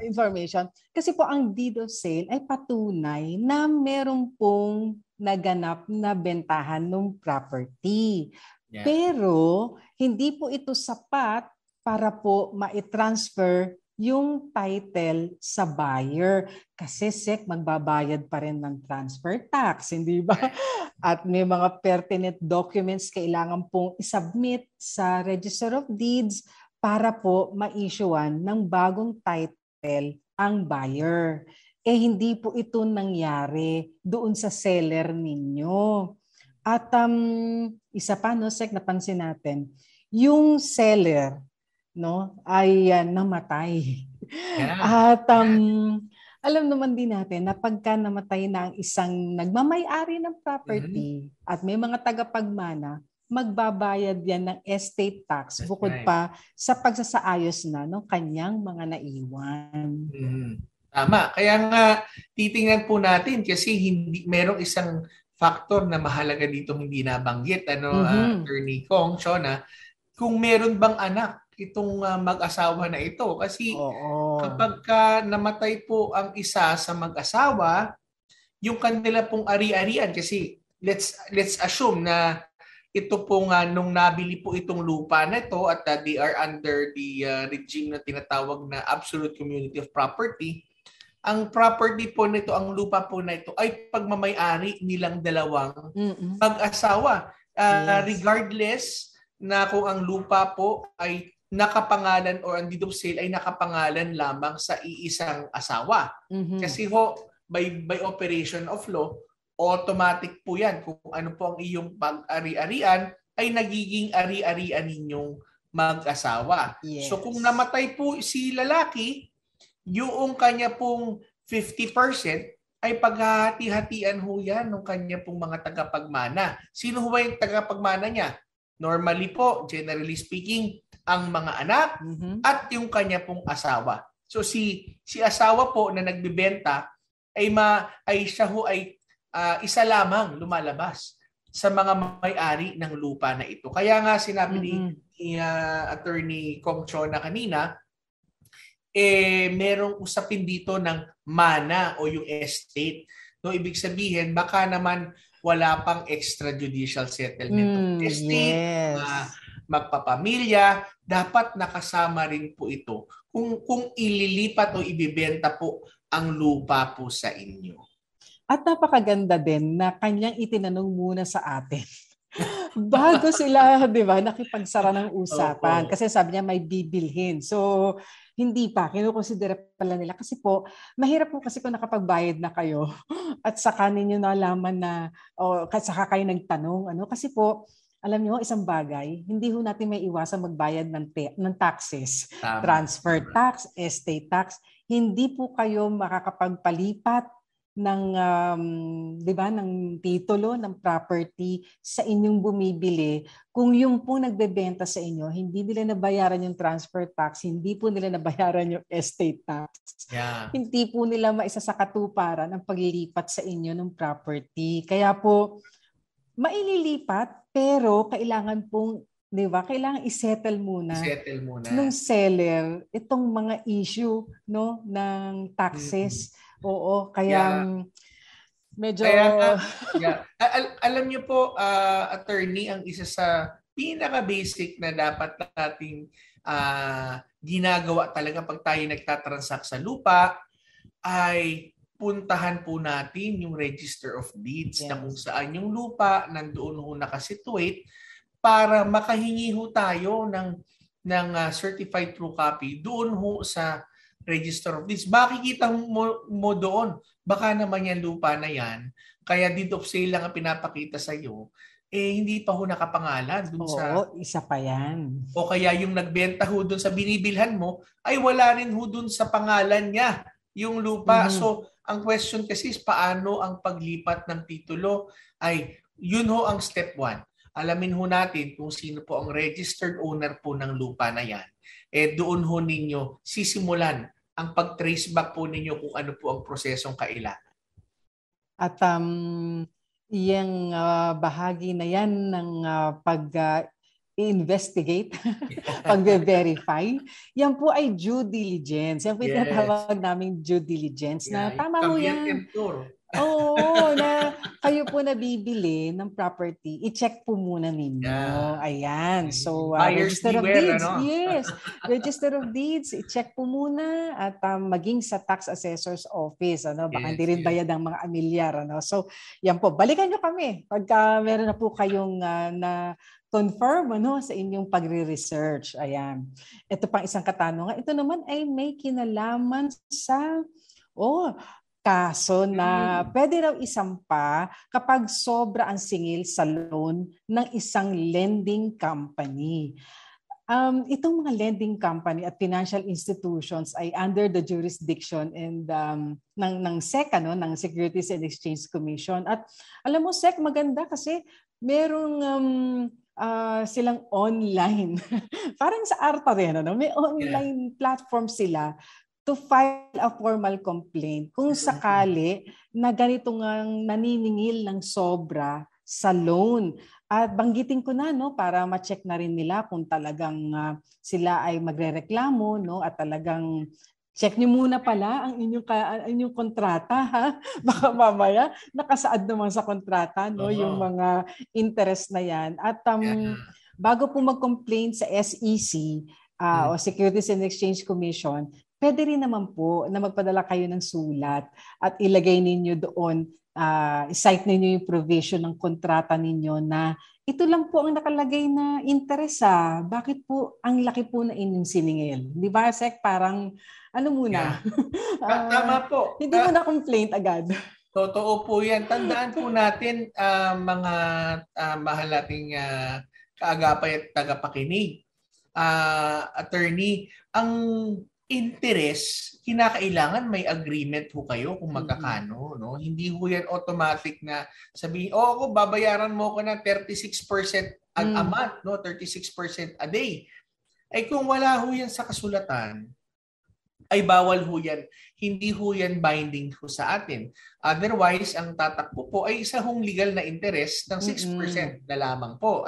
information. Kasi po ang deed of sale ay patunay na meron pong naganap na bentahan ng property. Pero, hindi po ito sapat para po ma-transfer yung title sa buyer. Kasi Sec, magbabayad pa rin ng transfer tax, hindi ba? At may mga pertinent documents kailangan pong isubmit sa Register of Deeds para po ma-issuean ng bagong title ang buyer. Hindi po ito nangyari doon sa seller ninyo. At isa pa, Sec, napansin natin, yung seller ay namatay. At alam naman din natin na pagka namatay na ang isang nagmamay-ari ng property at may mga tagapagmana, magbabayad yan ng estate tax bukod pa sa pagsasaayos na ng kanyang mga naiwan. Tama. Kaya nga titingnan po natin kasi merong isang factor na mahalaga dito hindi nabanggit, Mhm. Attorney Kong, Shona, kung meron bang anak itong mag-asawa na ito. Kasi Oo. kapag namatay po ang isa sa mag-asawa, yung kanila pong ari-arian, kasi let's assume na ito pong nung nabili po itong lupa na ito at they are under the regime na tinatawag na absolute community of property, ang property po nito, ang lupa po na ito ay pagmamay-ari nilang dalawang Mm-mm. mag-asawa. Yes. Regardless na kung ang lupa po ay nakapangalan or ang deed of sale ay nakapangalan lamang sa iisang asawa. Mhm. Kasi ho, by operation of law, automatic po yan. Kung ano po ang iyong pag-ari-arian, ay nagiging ari-arian ninyong mag-asawa. Yes. So kung namatay po si lalaki, yung kanya pong 50% ay paghahati-hatian ho yan ng kanya pong mga tagapagmana. Sino ho ba yung tagapagmana niya? Normally po, generally speaking, ang mga anak Mhm. at yung kanya pong asawa. So si asawa po na nagbebenta ay siya ho ay isa lamang lumalabas sa mga may-ari ng lupa na ito. Kaya nga sinabi ni Attorney Kong Chona kanina, merong usapin dito ng mana o yung estate. No, ibig sabihin, baka naman wala pang extrajudicial settlement of estate, Yes. magpapamilya, dapat nakasama rin po ito kung ililipat o ibibenta po ang lupa po sa inyo. At napakaganda din na kanyang itinanong muna sa atin. Bago sila, di ba, nakipagsara ng usapan. Opo. Kasi sabi niya may bibilhin. So, hindi pa. Kinukonsidera pala nila. Kasi po, mahirap po kasi kung nakapagbayad na kayo at saka ninyo nalaman na, o saka kayo nagtanong. Kasi po, alam niyo, isang bagay, hindi ho natin may iwasan magbayad ng taxes. Tama. Transfer tax, estate tax. Hindi po kayo makakapagpalipat ng 'di ba ng titulo ng property sa inyong bumibili kung yung po nagbebenta sa inyo hindi nila nabayaran yung transfer tax, hindi po nila nabayaran yung estate tax. Yeah. Hindi po nila maisa sa katuparan ang paglilipat sa inyo ng property. Kaya po maililipat pero kailangan pong 'di ba? Kailangan i-settle muna nung seller itong mga issue no ng taxes. Oo, kaya medyo alam niyo po attorney, ang isa sa pinaka-basic na dapat nating ginagawa talaga pag tayo nagtatransact sa lupa ay puntahan po natin yung Register of Deeds na kung saan yung lupa nandoon ho nakasituate para makahingi ho tayo ng certified true copy doon ho sa Register of Deeds. Makikita mo doon, baka naman yung lupa na yan, kaya deed of sale lang ang pinapakita sa iyo, hindi pa ho nakapangalan dun sa... isa pa yan. O kaya yung nagbenta ho dun sa binibilhan mo, ay wala rin ho dun sa pangalan niya yung lupa. Mm-hmm. So, ang question kasi is paano ang paglipat ng titulo? Ay, yun ho ang step 1. Alamin ho natin kung sino po ang registered owner po ng lupa na yan. Doon ho ninyo sisimulan ang pag-trace back po ninyo kung ano po ang prosesong kailangan. At yung bahagi na yan ng pag-investigate, pag-verify, yan po ay due diligence. Yan po yung tinatawag naming due diligence na tama mo yan. Oo, na kayo po nabibili ng property, i-check po muna ninyo. Ayan. So, Register of Deeds. Yes. Register of Deeds, i-check po muna at maging sa tax assessor's office. Baka hindi rin bayad ang mga amilyar. So, yan po. Balikan nyo kami pagka meron na po kayong na confirm sa inyong pagre-research. Ayan. Ito pang isang katanungan. Ito naman ay may kinalaman sa kaso na pwede raw isampa kapag sobra ang singil sa loan ng isang lending company. Itong mga lending company at financial institutions ay under the jurisdiction and ng SEC, ng Securities and Exchange Commission. At alam mo, SEC, maganda kasi merong silang online. Parang sa ARTA rin, may online platform sila to file a formal complaint kung sakali na ganito ngang naniningil ng sobra sa loan. At banggitin ko na para ma-check na rin nila kung talagang sila ay magrereklamo at talagang check niyo muna pala ang inyong kontrata, ha? Baka mamaya nakasaad naman sa kontrata yung mga interest na yan. At bago po mag-complain sa SEC o Securities and Exchange Commission, pwede rin naman po na magpadala kayo ng sulat at ilagay ninyo doon, i-cite ninyo yung provision ng kontrata ninyo na ito lang po ang nakalagay na interest. Bakit po ang laki po na inyong siningil? Di ba, Sek? Parang muna? Tama po. Hindi mo na complaint agad. Totoo po yan. Tandaan po natin, mga mahal nating kaagapay at tagapakinig, attorney, ang interest, kinakailangan may agreement ho kayo kung magkakano. Hindi ho yan automatic na sabihin, ako babayaran mo ko na 36% a month, 36% a day. Ay kung wala ho yan sa kasulatan, ay bawal ho yan. Hindi ho yan binding ho sa atin. Otherwise, ang tatakbo po ay isa hong legal na interest ng 6% na lamang po.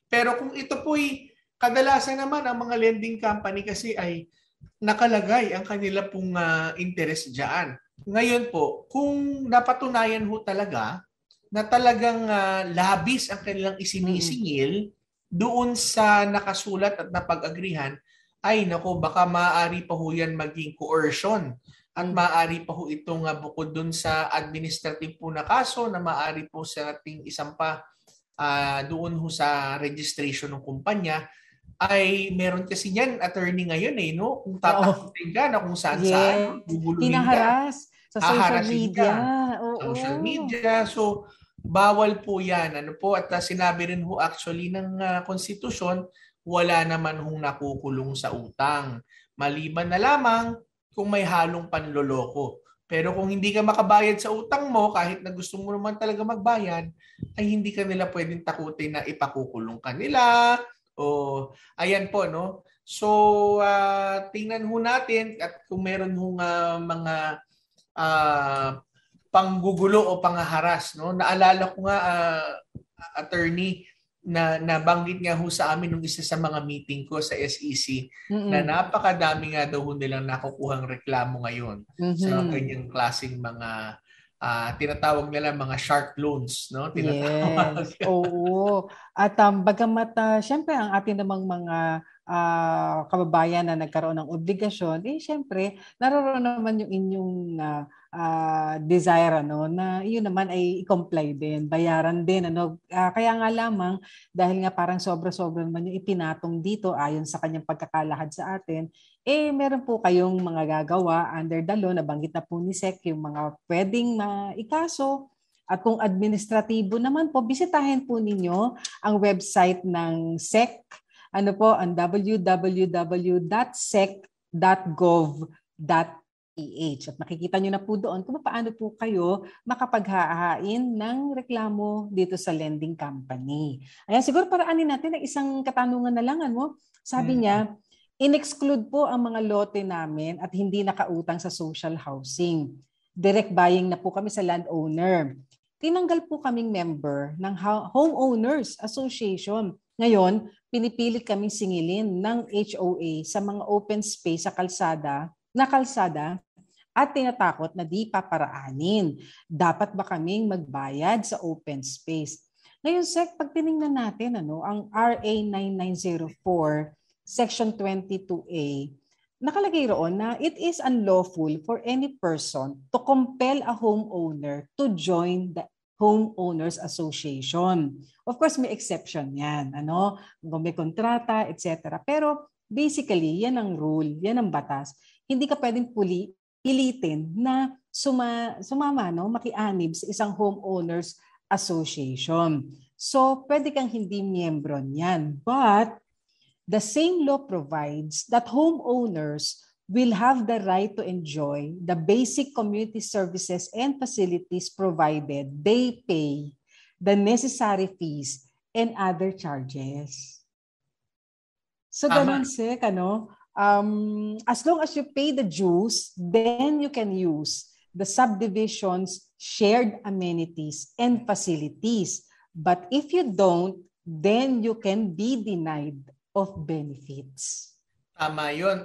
Pero kung ito po'y kadalasan naman ang mga lending company kasi ay nakalagay ang kanila pong interest dyan. Ngayon po, kung napatunayan ho talaga na talagang labis ang kanilang isinisingil doon sa nakasulat at napag-agrihan, ay nako, baka maaari pa ho yan maging coercion at maaari pa ho itong bukod doon sa administrative po na kaso na maaari po sa ating isang pa doon ho sa registration ng kumpanya, ay meron kasi yan, attorney ngayon kung tatakutin ka na kung saan-saan, guguluhin hinaharas sa social media. Social media. So, bawal po yan. At sinabi rin ho actually ng konstitusyon, wala naman hong nakukulong sa utang. Maliban na lamang kung may halong panloloko. Pero kung hindi ka makabayad sa utang mo, kahit na gusto mo naman talaga magbayad, ay hindi ka nila pwedeng takutin na ipakukulong ka nila. Ayan po, So, tingnan ho natin at kung meron hong mga panggugulo o panghaharas, Naalala ko nga, attorney, na nabanggit nga ho sa amin nung isa sa mga meeting ko sa SEC na napakadami nga daw nilang nakukuhang reklamo ngayon sa kanyang klaseng mga tinatawag nila mga shark loans, tinatawag. Yes. Oo. At bagamat syempre ang atin namang mga kababayan na nagkaroon ng obligasyon, syempre naroon naman yung inyong desire na yun naman ay i-comply din, bayaran din kaya nga lamang dahil nga parang sobra-sobra naman yung ipinatong dito ayon sa kanyang pagkakalahad sa atin, meron po kayong mga gagawa under the law, nabanggit na po ni Sec yung mga pwedeng ikaso. At kung administratibo naman po, bisitahin po ninyo ang website ng SEC, ang www.sec.gov.ph. At makikita nyo na po doon kung paano po kayo makapaghahain ng reklamo dito sa lending company. Ayan, siguro paraanin natin ang isang katanungan na lang. Sabi niya, in-exclude po ang mga lote namin at hindi nakautang sa social housing. Direct buying na po kami sa landowner. Tinanggal po kaming member ng Homeowners Association. Ngayon, pinipilit kaming singilin ng HOA sa mga open space sa kalsada at tinatakot na di paparaanin. Dapat ba kaming magbayad sa open space? Ngayon, Sec, pag tinignan natin ang RA 9904, Section 22A, nakalagay roon na it is unlawful for any person to compel a homeowner to join the Homeowners Association. Of course, may exception yan. Kung may kontrata, etc. Pero basically, yan ang rule, yan ang batas. Hindi ka pwedeng pilitin na sumama, makianib sa isang Homeowners Association. So, pwede kang hindi miyembro niyan. But, the same law provides that homeowners will have the right to enjoy the basic community services and facilities provided they pay the necessary fees and other charges. So ganun, Sek, as long as you pay the dues, then you can use the subdivision's shared amenities and facilities. But if you don't, then you can be denied of benefits. Tama yun.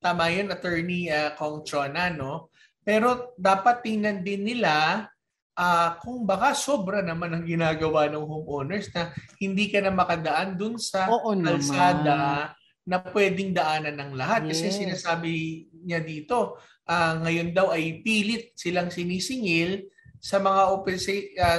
Tama yun, Attorney Kong Chona, no? Pero dapat tingnan din nila kung baka sobra naman ang ginagawa ng homeowners na hindi ka na makadaan dun sa kalsada na pwedeng daanan ng lahat. Kasi sinasabi niya dito, ngayon daw ay pilit silang sinisingil sa mga open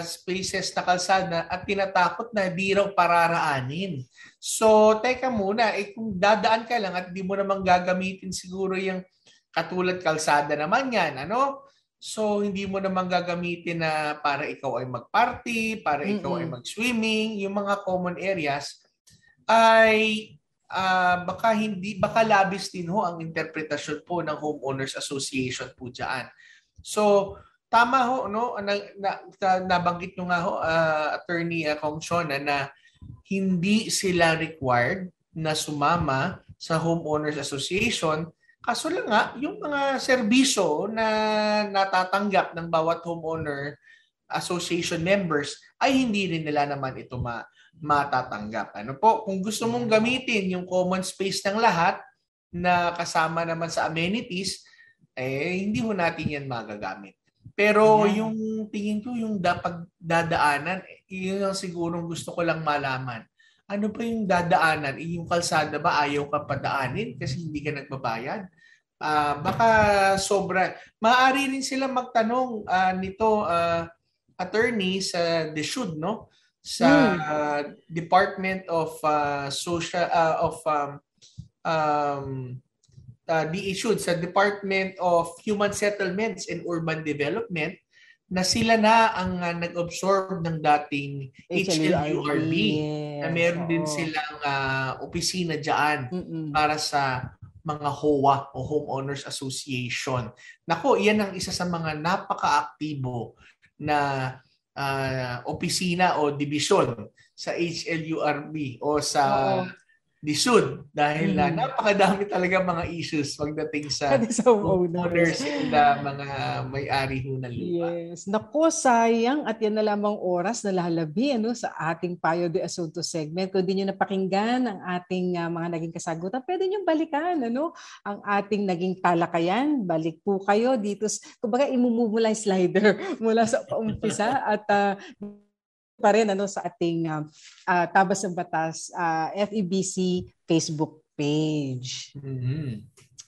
spaces na kalsada at tinatakot na di raw pararaanin. So, teka muna, kung dadaan ka lang at di mo naman gagamitin siguro yung katulad kalsada naman yan, ano? So, hindi mo naman gagamitin na para ikaw ay mag-party, para ikaw ay mag-swimming, yung mga common areas, ay baka labis din ho ang interpretasyon po ng Homeowners Association po dyan. So, tama ho, no? Nabanggit nyo nga ho, Attorney Kong Chona, na hindi sila required na sumama sa Homeowners Association. Kaso lang nga, yung mga serbisyo na natatanggap ng bawat Homeowner Association members ay hindi rin nila naman ito matatanggap. Ano po? Kung gusto mong gamitin yung common space ng lahat na kasama naman sa amenities, hindi mo natin yan magagamit. Pero yung tingin ko, yung dapat dadaanan, yun ang sigurong gusto ko lang malaman. Ano pa yung dadaanan? Yung kalsada ba ayaw ka padaanin kasi hindi ka nagbabayad? Baka sobra. Maaari rin sila magtanong nito, attorney, sa DSUD, no? Sa Department of DSUD, sa Department of Human Settlements and Urban Development, na sila na ang nag-absorb ng dating HLURB. Na meron din silang opisina dyan para sa mga HOA o Homeowners Association. Nako, yan ang isa sa mga napaka-aktibo na opisina o division sa HLURB o sa DSUD dahil napakadami talaga mga issues pagdating sa homeowners and mga may-ari ho ng lupa. Yes. Naku, sayang at yan na lamang oras na lalabi sa ating Payo de Asunto segment. Kung di nyo napakinggan ang ating mga naging kasagutan, pwede nyo balikan ang ating naging talakayan. Balik po kayo dito. Kumbaga, imumove mo lang slider mula sa umpisa at pa rin sa ating Tabas ng Batas FEBC Facebook page.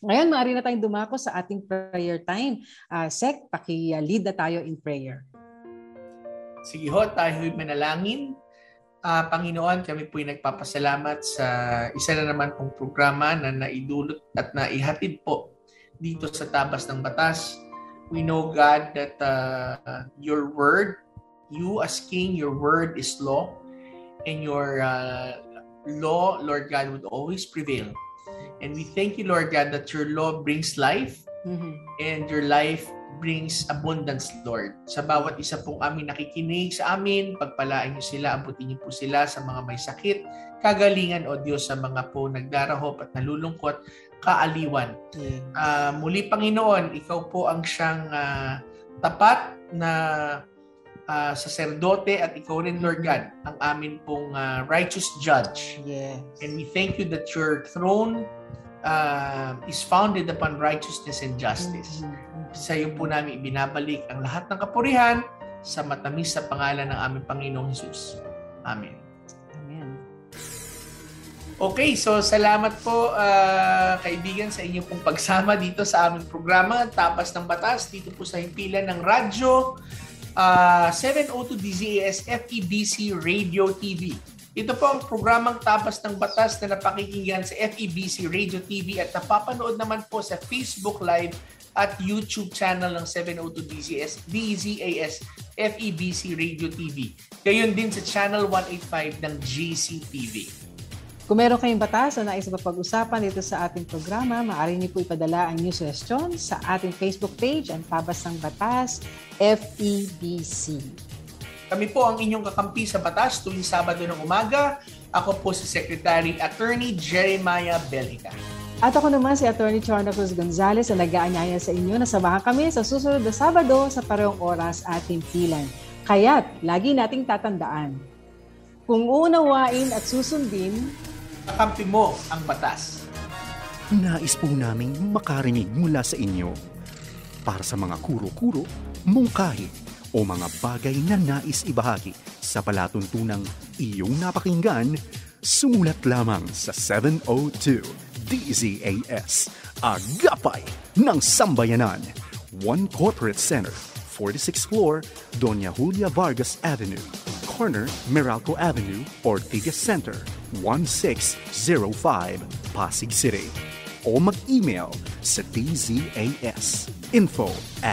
Ngayon, maaari na tayong dumako sa ating prayer time. Sec, paki-lead na tayo in prayer. Sige ho, tayo'y manalangin. Panginoon, kami po'y nagpapasalamat sa isa na naman pong programa na naidulot at naihatid po dito sa Tabas ng Batas. We know, God, that your word, you as King, your word is law, and your law, Lord God, would always prevail. And we thank you, Lord God, that your law brings life, and your life brings abundance, Lord. Sa bawat isa pong aming nakikinig sa amin, pagpalain niyo sila, abutin niyo po sila sa mga may sakit, kagalingan, O Diyos, sa mga po nagdarahop at nalulungkot, kaaliwan. Muli, Panginoon, ikaw po ang siyang tapat na saserdote at ikaw rin, Lord God, ang amin pong righteous judge. Yes. And we thank you that your throne is founded upon righteousness and justice. Sa iyo po namin ibinabalik ang lahat ng kapurihan sa matamis sa pangalan ng aming Panginoong Jesus. Amen. Amen. Okay, so salamat po kaibigan sa inyong pong pagsama dito sa aming programa Tabas ng Batas, dito po sa himpilan ng radyo 702 DZAS FEBC Radio TV. Ito po ang programang Tabas ng Batas na napakinggan sa FEBC Radio TV at napapanood naman po sa Facebook Live at YouTube channel ng 702 DZAS FEBC Radio TV. Gayon din sa channel 185 ng GCTV. Kung meron kayong batas na nais mapag-usapan dito sa ating programa, maaari niyo po ipadala ang inyong suggestion sa ating Facebook page, ang Tabas ng Batas, FEBC. Kami po ang inyong kakampi sa batas tuwing Sabado ng umaga. Ako po si Secretary Attorney Jeremiah Belhica. At ako naman si Atty. Chona Cruz Gonzales na nag-aanyaya sa inyo na samahan kami sa susunod na Sabado sa parehong oras at timpilan. Kaya't lagi nating tatandaan, kung uunawain at susundin, Kakampi mo ang batas. Nais po naming makarinig mula sa inyo para sa mga kuro-kuro, mungkahi o mga bagay na nais ibahagi sa palatuntunang iyong napakinggan, sumulat lamang sa 702 DZAS, Agapay ng Sambayanan, 1 Corporate Center, 46th floor, Doña Julia Vargas Avenue, corner Meralco Avenue, Ortigas Center, 1605, Pasig City. O mag-email sa dzas info@febc.ph.